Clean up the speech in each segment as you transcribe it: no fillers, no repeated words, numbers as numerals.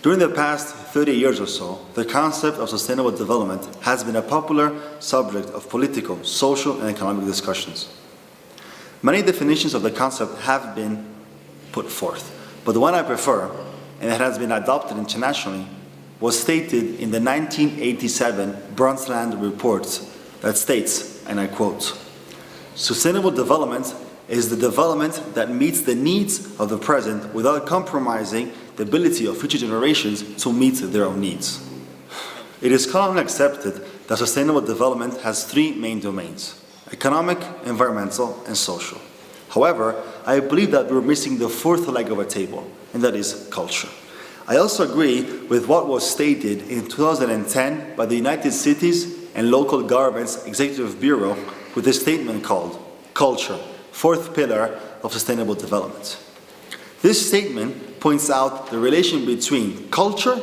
During the past 30 years or so, the concept of sustainable development has been a popular subject of political, social, and economic discussions. Many definitions of the concept have been put forth, but the one I prefer, and it has been adopted internationally, was stated in the 1987 Brundtland Report that states, and I quote, "Sustainable development is the development that meets the needs of the present without compromising the ability of future generations to meet their own needs." It is commonly accepted that sustainable development has three main domains: economic, environmental, and social. However, I believe that we're missing the fourth leg of a table, and that is culture. I also agree with what was stated in 2010 by the United Cities and Local Governments Executive Bureau with a statement called "Culture, Fourth Pillar of Sustainable Development." This statement points out the relation between culture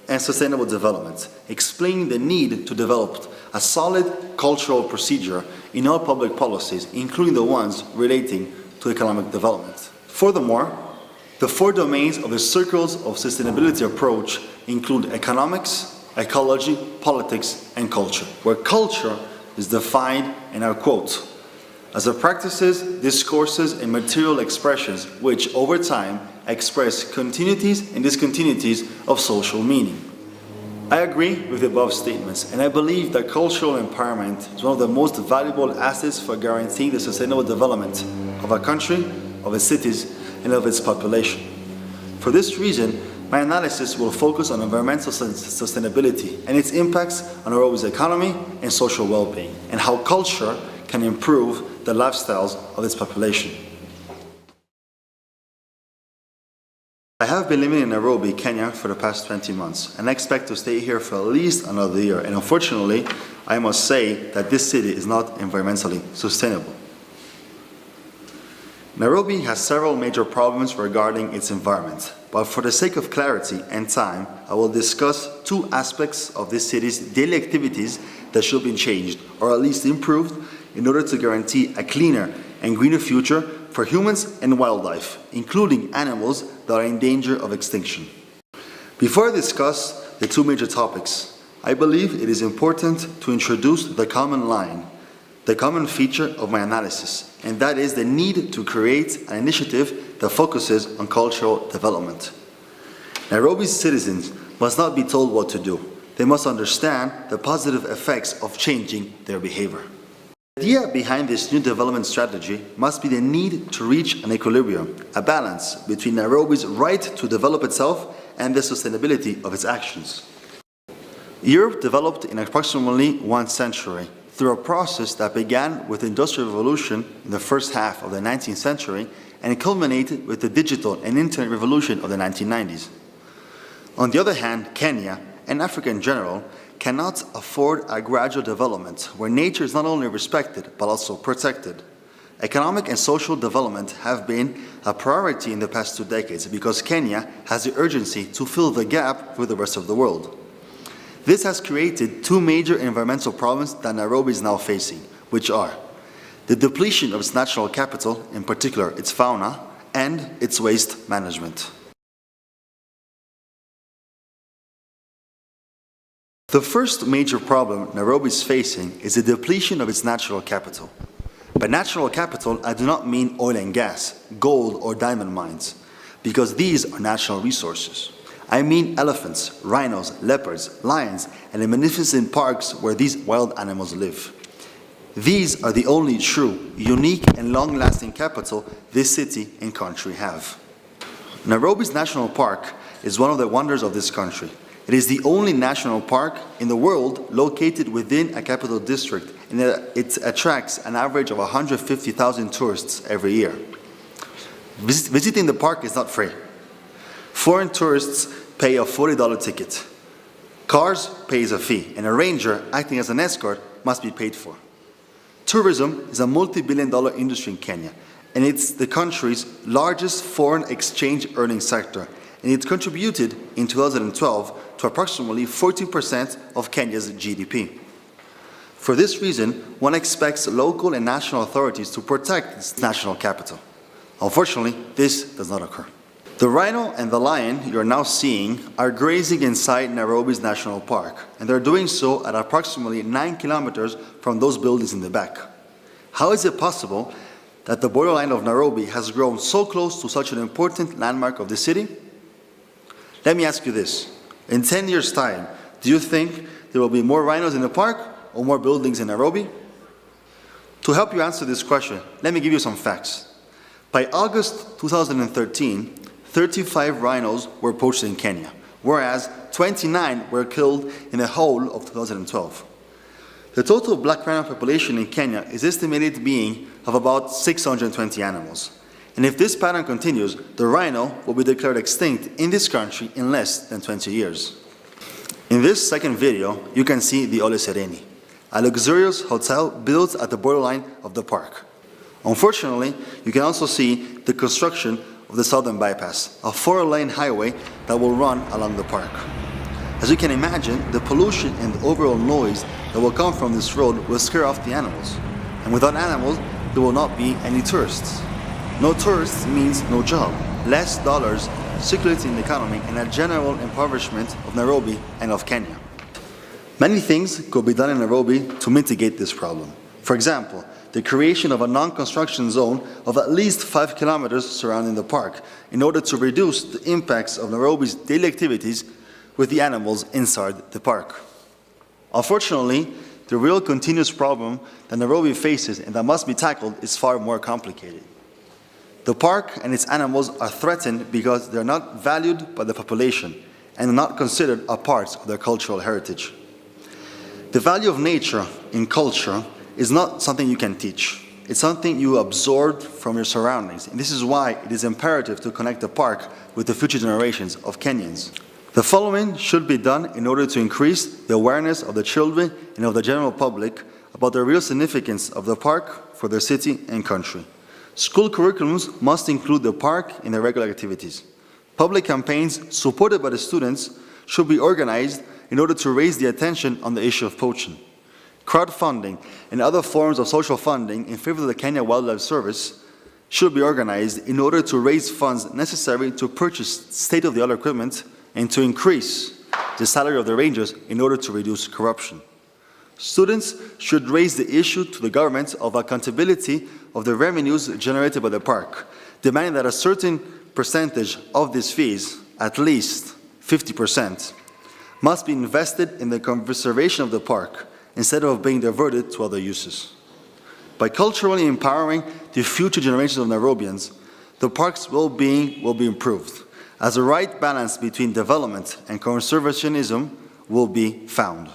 and sustainable development, explaining the need to develop a solid cultural procedure in all public policies, including the ones relating to economic development. Furthermore, the four domains of the circles of sustainability approach include economics, ecology, politics, and culture, where culture is defined, and I quote, "as the practices, discourses, and material expressions which, over time, express continuities and discontinuities of social meaning." I agree with the above statements, and I believe that cultural empowerment is one of the most valuable assets for guaranteeing the sustainable development of a country, of its cities, and of its population. For this reason, my analysis will focus on environmental sustainability and its impacts on Nairobi's economy and social well-being, and how culture can improve the lifestyles of its population. I have been living in Nairobi, Kenya for the past 20 months, and I expect to stay here for at least another year. And unfortunately, I must say that this city is not environmentally sustainable. Nairobi has several major problems regarding its environment, but for the sake of clarity and time, I will discuss two aspects of this city's daily activities that should be changed, or at least improved, in order to guarantee a cleaner and greener future for humans and wildlife, including animals that are in danger of extinction. Before I discuss the two major topics, I believe it is important to introduce the common line, the common feature of my analysis, and that is the need to create an initiative that focuses on cultural development. Nairobi's citizens must not be told what to do. They must understand the positive effects of changing their behavior. The idea behind this new development strategy must be the need to reach an equilibrium, a balance between Nairobi's right to develop itself and the sustainability of its actions. Europe developed in approximately 1 century through a process that began with the Industrial Revolution in the first half of the 19th century and culminated with the digital and internet revolution of the 1990s. On the other hand, Kenya, and Africa in general, cannot afford a gradual development where nature is not only respected but also protected. Economic and social development have been a priority in the past 2 decades because Kenya has the urgency to fill the gap with the rest of the world. This has created two major environmental problems that Nairobi is now facing, which are the depletion of its natural capital, in particular its fauna, and its waste management. The first major problem Nairobi is facing is the depletion of its natural capital. By natural capital, I do not mean oil and gas, gold or diamond mines, because these are natural resources. I mean elephants, rhinos, leopards, lions, and the magnificent parks where these wild animals live. These are the only true, unique, and long-lasting capital this city and country have. Nairobi's National Park is one of the wonders of this country. It is the only national park in the world located within a capital district, and it attracts an average of 150,000 tourists every year. Visiting the park is not free. Foreign tourists pay a $40 ticket. Cars pays a fee, and a ranger acting as an escort must be paid for. Tourism is a multi-billion-dollar industry in Kenya, and it's the country's largest foreign exchange earning sector, and it contributed in 2012 to approximately 14% of Kenya's GDP. For this reason, one expects local and national authorities to protect its national capital. Unfortunately, this does not occur. The rhino and the lion you are now seeing are grazing inside Nairobi's National Park, and they're doing so at approximately 9 kilometers from those buildings in the back. How is it possible that the borderline of Nairobi has grown so close to such an important landmark of the city? Let me ask you this. In 10 years' time, do you think there will be more rhinos in the park or more buildings in Nairobi? To help you answer this question, let me give you some facts. By August 2013, 35 rhinos were poached in Kenya, whereas 29 were killed in the whole of 2012. The total black rhino population in Kenya is estimated being of about 620 animals. And if this pattern continues, the rhino will be declared extinct in this country in less than 20 years. In this second video, you can see the Ole Sereni, a luxurious hotel built at the borderline of the park. Unfortunately, you can also see the construction of the Southern Bypass, a 4-lane highway that will run along the park. As you can imagine, the pollution and the overall noise that will come from this road will scare off the animals. And without animals, there will not be any tourists. No tourists means no job, less dollars circulating in the economy, and a general impoverishment of Nairobi and of Kenya. Many things could be done in Nairobi to mitigate this problem. For example, the creation of a non-construction zone of at least 5 kilometers surrounding the park in order to reduce the impacts of Nairobi's daily activities with the animals inside the park. Unfortunately, the real continuous problem that Nairobi faces and that must be tackled is far more complicated. The park and its animals are threatened because they are not valued by the population and are not considered a part of their cultural heritage. The value of nature in culture is not something you can teach. It's something you absorb from your surroundings. And this is why it is imperative to connect the park with the future generations of Kenyans. The following should be done in order to increase the awareness of the children and of the general public about the real significance of the park for their city and country. School curriculums must include the park in their regular activities. Public campaigns supported by the students should be organized in order to raise the attention on the issue of poaching. Crowdfunding and other forms of social funding in favor of the Kenya Wildlife Service should be organized in order to raise funds necessary to purchase state-of-the-art equipment and to increase the salary of the rangers in order to reduce corruption. Students should raise the issue to the government of accountability of the revenues generated by the park, demanding that a certain percentage of these fees, at least 50%, must be invested in the conservation of the park instead of being diverted to other uses. By culturally empowering the future generations of Nairobians, the park's well-being will be improved, as the right balance between development and conservationism will be found.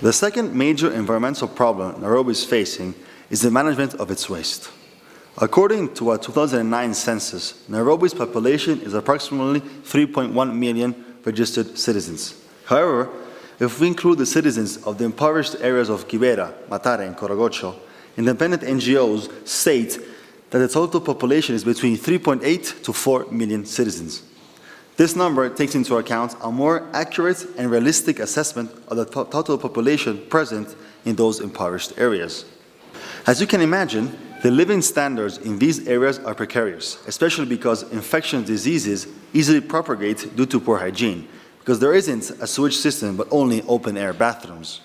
The second major environmental problem Nairobi is facing is the management of its waste. According to a 2009 census, Nairobi's population is approximately 3.1 million registered citizens. However, if we include the citizens of the impoverished areas of Kibera, Mathare, and Korogocho, independent NGOs state that the total population is between 3.8 to 4 million citizens. This number takes into account a more accurate and realistic assessment of the total population present in those impoverished areas. As you can imagine, the living standards in these areas are precarious, especially because infectious diseases easily propagate due to poor hygiene, because there isn't a sewage system but only open-air bathrooms.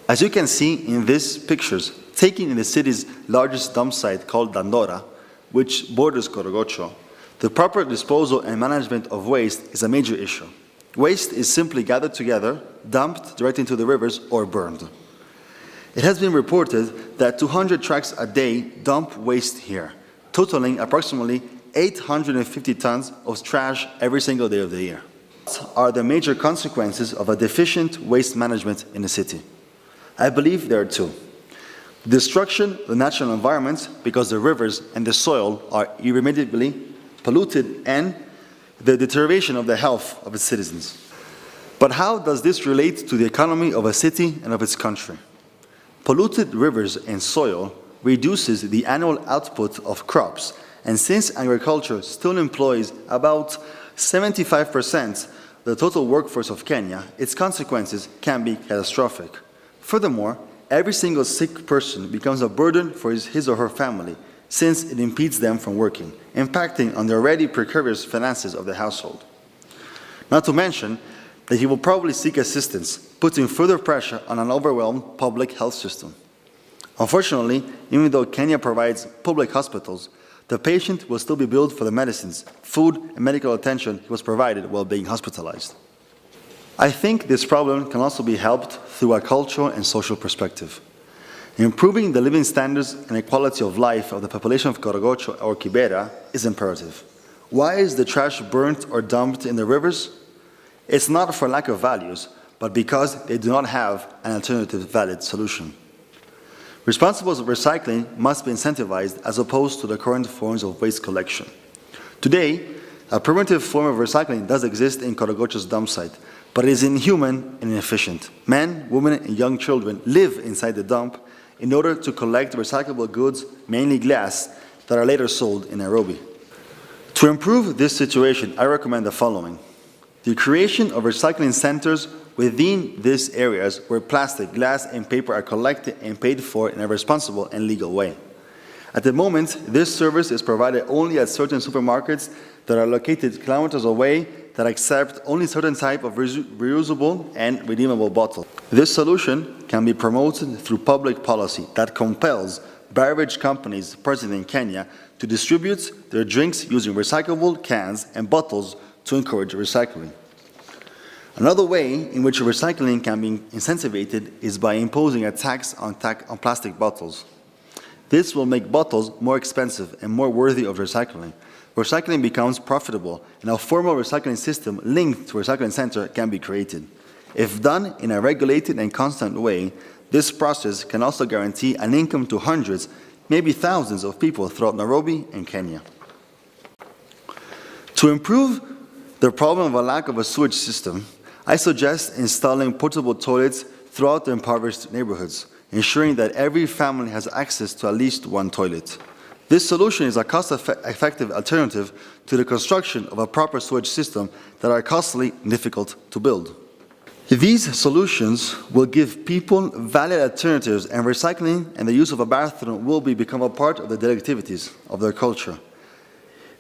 As you can see in these pictures, taken in the city's largest dump site called Dandora, which borders Korogocho, the proper disposal and management of waste is a major issue. Waste is simply gathered together, dumped directly into the rivers, or burned. It has been reported that 200 trucks a day dump waste here, totaling approximately 850 tons of trash every single day of the year. What are the major consequences of a deficient waste management in the city? I believe there are two. Destruction of the natural environment, because the rivers and the soil are irremediably polluted, and the deterioration of the health of its citizens. But how does this relate to the economy of a city and of its country? Polluted rivers and soil reduces the annual output of crops, and since agriculture still employs about 75% of the total workforce of Kenya, its consequences can be catastrophic. Furthermore, every single sick person becomes a burden for his or her family, since it impedes them from working, impacting on the already precarious finances of the household. Not to mention that he will probably seek assistance, putting further pressure on an overwhelmed public health system. Unfortunately, even though Kenya provides public hospitals, the patient will still be billed for the medicines, food, and medical attention he was provided while being hospitalized. I think this problem can also be helped through a cultural and social perspective. Improving the living standards and equality of life of the population of Corogocho or Kibera is imperative. Why is the trash burnt or dumped in the rivers? It's not for lack of values, but because they do not have an alternative valid solution. Responsible recycling must be incentivized as opposed to the current forms of waste collection. Today, a primitive form of recycling does exist in Corogocho's dump site, but it is inhuman and inefficient. Men, women, and young children live inside the dump in order to collect recyclable goods, mainly glass, that are later sold in Nairobi. To improve this situation, I recommend the following: the creation of recycling centers within these areas where plastic, glass, and paper are collected and paid for in a responsible and legal way. At the moment, this service is provided only at certain supermarkets that are located kilometers away that accept only certain type of reusable and redeemable bottles. This solution can be promoted through public policy that compels beverage companies present in Kenya to distribute their drinks using recyclable cans and bottles to encourage recycling. Another way in which recycling can be incentivized is by imposing a tax on plastic bottles. This will make bottles more expensive and more worthy of recycling. Recycling becomes profitable, and a formal recycling system linked to a recycling center can be created. If done in a regulated and constant way, this process can also guarantee an income to hundreds, maybe thousands of people throughout Nairobi and Kenya. To improve the problem of a lack of a sewage system, I suggest installing portable toilets throughout the impoverished neighborhoods, ensuring that every family has access to at least one toilet. This solution is a cost-effective alternative to the construction of a proper sewage system that are costly and difficult to build. These solutions will give people valid alternatives, and recycling and the use of a bathroom will become a part of the daily activities of their culture.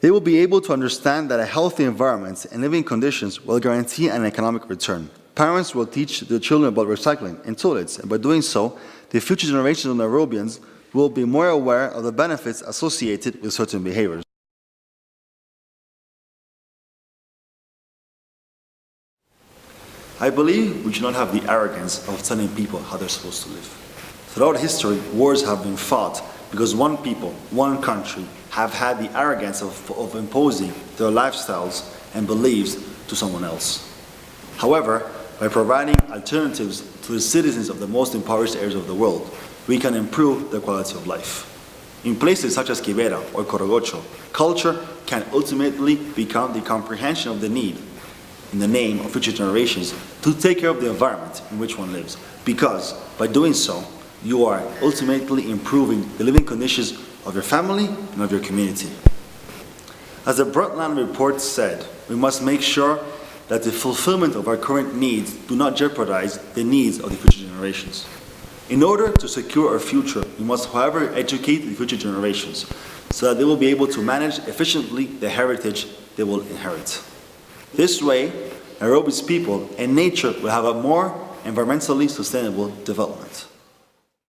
They will be able to understand that a healthy environment and living conditions will guarantee an economic return. Parents will teach their children about recycling and toilets, and by doing so, the future generations of Nairobians will be more aware of the benefits associated with certain behaviors. I believe we should not have the arrogance of telling people how they're supposed to live. Throughout history, wars have been fought because one people, one country, have had the arrogance of imposing their lifestyles and beliefs to someone else. However, by providing alternatives to the citizens of the most impoverished areas of the world, we can improve their quality of life. In places such as Kibera or Corogocho, culture can ultimately become the comprehension of the need, in the name of future generations, to take care of the environment in which one lives, because by doing so, you are ultimately improving the living conditions of your family and of your community. As the Brundtland report said, we must make sure that the fulfillment of our current needs do not jeopardize the needs of the future generations. In order to secure our future, we must, however, educate the future generations so that they will be able to manage efficiently the heritage they will inherit. This way, Nairobi's people and nature will have a more environmentally sustainable development.